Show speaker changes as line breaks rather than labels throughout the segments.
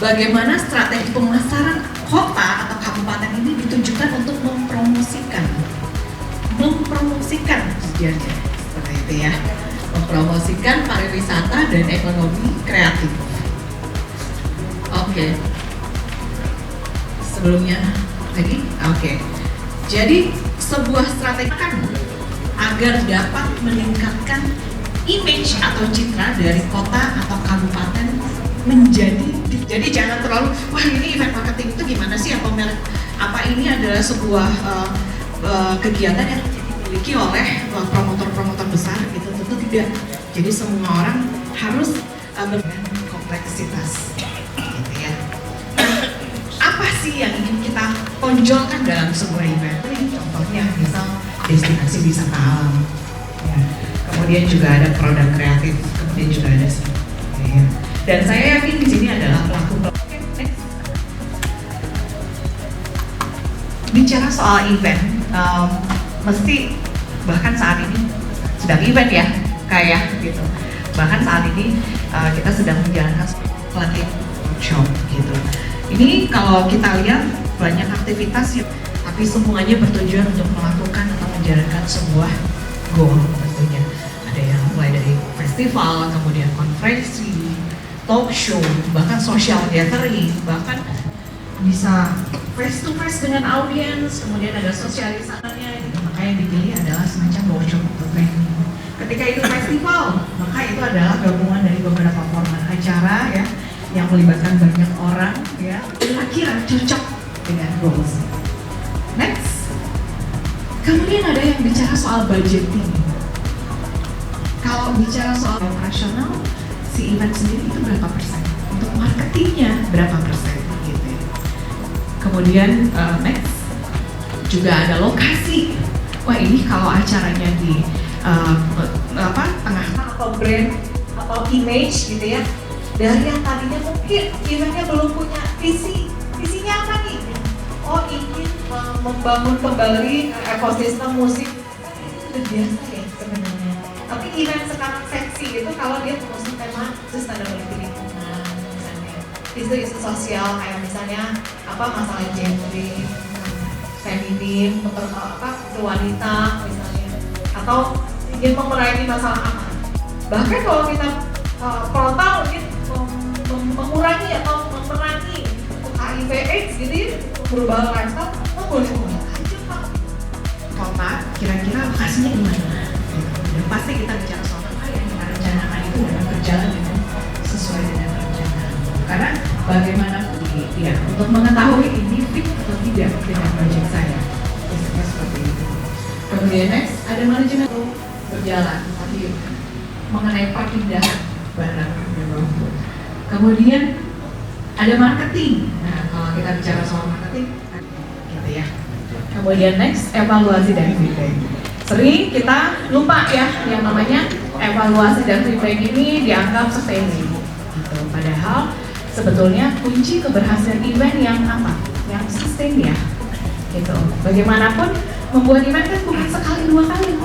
bagaimana strategi pemasaran kota atau kabupaten ini ditujukan untuk mempromosikan sejatinya seperti itu ya, mempromosikan pariwisata dan ekonomi kreatif. Oke. Sebelumnya lagi, oke. Jadi sebuah strategi kan agar dapat meningkatkan image atau citra dari kota atau kabupaten jadi jangan terlalu wah ini event marketing itu gimana sih, apa ini adalah sebuah kegiatan yang dimiliki oleh promotor-promotor besar gitu, tentu tidak. Jadi semua orang harus dengan kompleksitas gitu ya. Apa sih yang ingin kita tonjolkan dalam sebuah event? Ini contohnya misal destinasi wisata alam ya. Kemudian juga ada produk kreatif, kemudian juga ada ya. Dan saya yakin di sini adalah pelaku. Bicara soal event, mesti bahkan saat ini sedang event ya, kayak gitu. Bahkan saat ini kita sedang menjalankan pelatihan workshop gitu. Ini kalau kita lihat banyak aktivitas ya, tapi semuanya bertujuan untuk melakukan atau menjalankan sebuah goal tentunya. Ada yang mulai dari festival, kemudian konferensi, talk show, bahkan social gathering, bahkan bisa face to face dengan audiens, kemudian ada sosialisasinya gitu. Maka yang dipilih adalah semacam workshop atau training. Ketika itu festival, maka itu adalah gabungan dari beberapa format acara ya yang melibatkan banyak orang ya, kira-kira cocok dengan goals. Next. Kemudian ada yang bicara soal budgeting. Kalau bicara soal operasional, si event sendiri itu berapa persen? Untuk marketingnya berapa persen? Gitu ya. Kemudian next juga ada lokasi. Wah ini kalau acaranya di tengah atau brand atau image gitu ya. Dari yang tadinya mungkin eventnya belum punya visinya apa nih? Oh ingin membangun kembali ekosistem musik. Itu udah biasa ya sebenarnya. Tapi event sekarang seksi itu kalau dia mengusung tema sustainability lingkungan misalnya, isu-isu sosial kayak misalnya masalah gender, feminim, wanita misalnya, atau ingin memerangi masalah apa. Bahkan kalau kita frontal mungkin mengurangi atau memerangi HIV/AIDS gitu ya, berubah lifestyle, boleh aja Pak. Kota kira-kira lokasinya di mana? Dan pasti kita bicara soal apa yang kita rencanakan itu dalam berjalan dengan sesuai dengan rencana. Karena bagaimanapun ya untuk mengetahui ini fit atau tidak dengan budget saya, biasanya seperti itu. Kemudian next ada manajemen berjalan, tapi mengenai perpindahan barang. Kemudian ada marketing. Nah kalau kita bicara soal marketing, gitu ya. Kemudian next evaluasi dan feedback. Sering kita lupa ya yang namanya evaluasi dan feedback ini dianggap sepele gitu. Padahal sebetulnya kunci keberhasilan event yang apa? Yang sustain ya gitu. Bagaimanapun membuat event kan bukan sekali dua kali.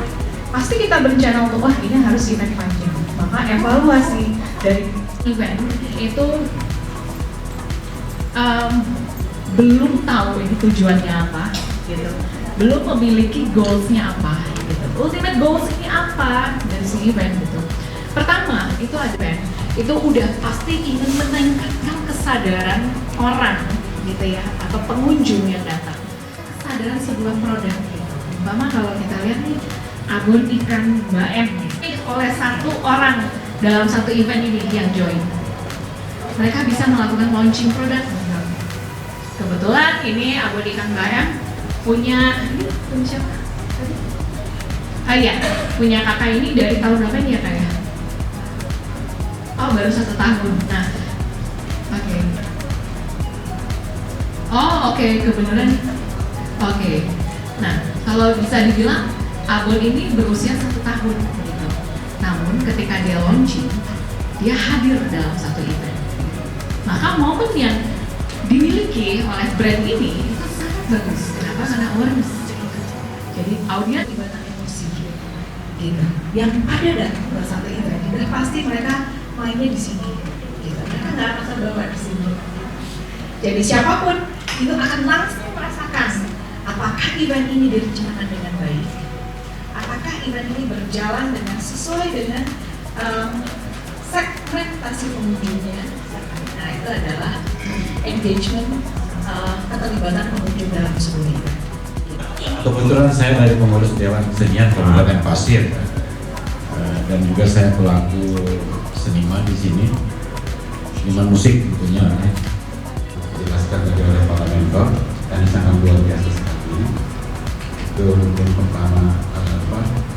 Pasti kita berencana untuk wah ini harus event panjang. Maka evaluasi dari event itu belum tahu ini tujuannya apa gitu. Belum memiliki goalsnya apa gitu. Ultimate goals ini apa dari si event gitu. Pertama itu ada event itu udah pasti ingin meningkatkan kesadaran orang gitu ya atau pengunjung yang datang, kesadaran sebuah produk gitu. Umpama kalau kita lihat nih abon ikan Mbak M oleh satu orang dalam satu event ini yang join, mereka bisa melakukan launching produk. Kebetulan ini abon ikan Mbak M punya siapa? Ya, punya kakak ini dari tahun berapa ini ya kak ya? Oh baru 1 tahun. Nah, oke. Oh oke, kebenaran. Oke. Nah, kalau bisa dibilang abon ini berusia 1 tahun gitu. Namun ketika dia launching, dia hadir dalam satu event. Maka momen yang dimiliki oleh brand ini itu sangat bagus. Kenapa? Karena awareness. Jadi audiens dibatang emosi gitu. Yang ada dalam satu event, udah pasti mereka mainnya di sini. Gitu. Mereka nggak akan bawa di sini. Jadi siapapun itu akan langsung merasakan apakah event ini direncanakan dengan baik, apakah event ini berjalan dengan sesuai dengan segmentasi pengunjungnya. Nah, itu adalah engagement, keterlibatan pengunjung dalam sebuah event.
Kebetulan saya dari pengurus Dewan Kesenian Kabupaten Pasir, dan juga saya pelaku seniman di sini, seniman musik tentunya. Dijelaskan tadi oleh Pak Mentor, dan sangat luar biasa sekali. Itu mungkin pertama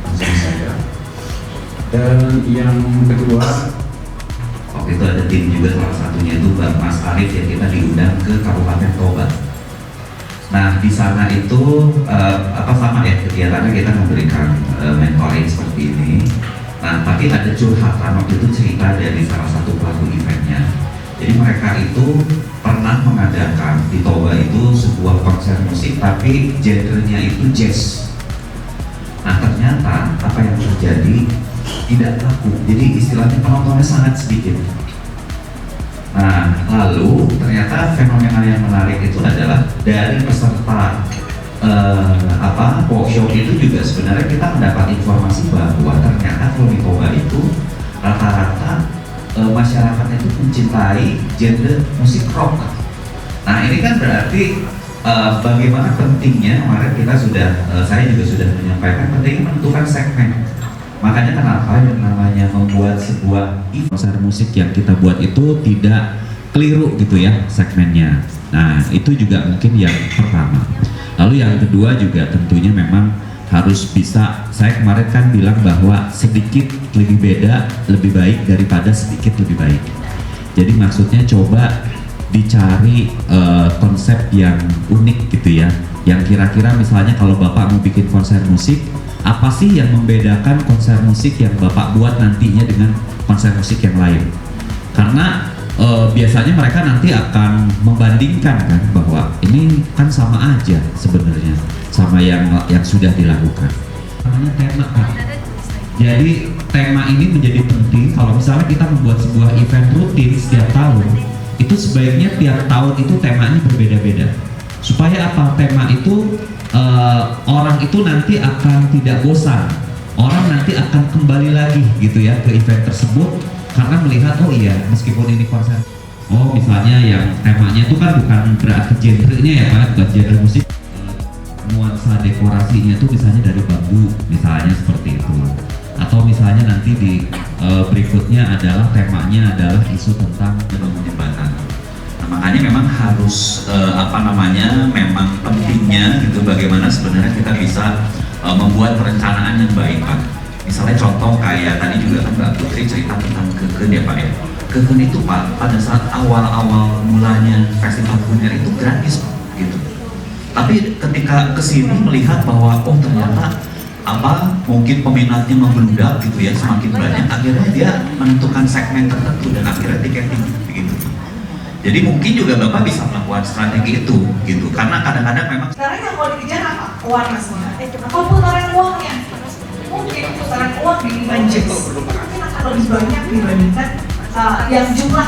concern saya. Dan yang kedua,
waktu itu ada tim juga, salah satunya itu Bang Mas Arif yang kita diundang ke Kabupaten Toba. Nah di sana itu sama ya kegiatannya, kita memberikan mentoring seperti ini. Nah tapi ada curhatan waktu itu, cerita dari salah satu pelaku eventnya. Jadi mereka itu pernah mengadakan di Toba itu sebuah konser musik, tapi genrenya itu jazz. Nah ternyata apa yang terjadi, tidak laku, jadi istilahnya penontonnya sangat sedikit. Nah lalu ternyata fenomena yang menarik itu adalah dari peserta workshop itu juga sebenarnya kita mendapat informasi bahwa ternyata kalau di Toba itu rata-rata masyarakatnya itu mencintai genre musik rock. Nah ini kan berarti bagaimana pentingnya, kemarin kita sudah, saya juga sudah menyampaikan pentingnya menentukan segmen. Makanya kenapa yang namanya membuat sebuah konser musik yang kita buat itu tidak keliru gitu ya segmennya. Nah itu juga mungkin yang pertama. Lalu yang kedua juga tentunya memang harus bisa, saya kemarin kan bilang bahwa sedikit lebih beda lebih baik daripada sedikit lebih baik. Jadi maksudnya coba dicari konsep yang unik gitu ya, yang kira-kira misalnya kalau Bapak mau bikin konser musik, apa sih yang membedakan konser musik yang Bapak buat nantinya dengan konser musik yang lain? Karena biasanya mereka nanti akan membandingkan kan bahwa ini kan sama aja sebenarnya sama yang sudah dilakukan. Namanya tema kan. Jadi tema ini menjadi penting kalau misalnya kita membuat sebuah event rutin setiap tahun, itu sebaiknya tiap tahun itu temanya berbeda-beda. Supaya apa? Tema itu orang itu nanti akan tidak bosan, orang nanti akan kembali lagi gitu ya ke event tersebut karena melihat oh iya meskipun ini konser, oh misalnya yang temanya itu kan bukan berarti genrenya ya Pak, bukan genre musik, nuansa dekorasinya itu misalnya dari bambu misalnya seperti itu, atau misalnya nanti di berikutnya adalah temanya adalah isu tentang jembatan. Makanya memang harus memang pentingnya gitu bagaimana sebenarnya kita bisa membuat perencanaan yang baik Pak. Misalnya contoh kayak tadi juga kan Mbak Putri cerita tentang Keken ya Pak ya. Keken itu Pak pada saat awal-awal mulanya festival kuliner itu gratis gitu. Tapi ketika kesini melihat bahwa oh ternyata mungkin peminatnya membludak gitu ya, semakin banyak, akhirnya dia menentukan segmen tertentu dan akhirnya tiketing gitu. Jadi mungkin juga Bapak bisa melakukan strategi itu gitu, karena kadang-kadang memang
Sekarang yang mau dikejar apa? Awareness-nya, putaran uangnya. Mungkin putaran uang di event jazz mungkin akan lebih banyak dibandingkan yang jumlah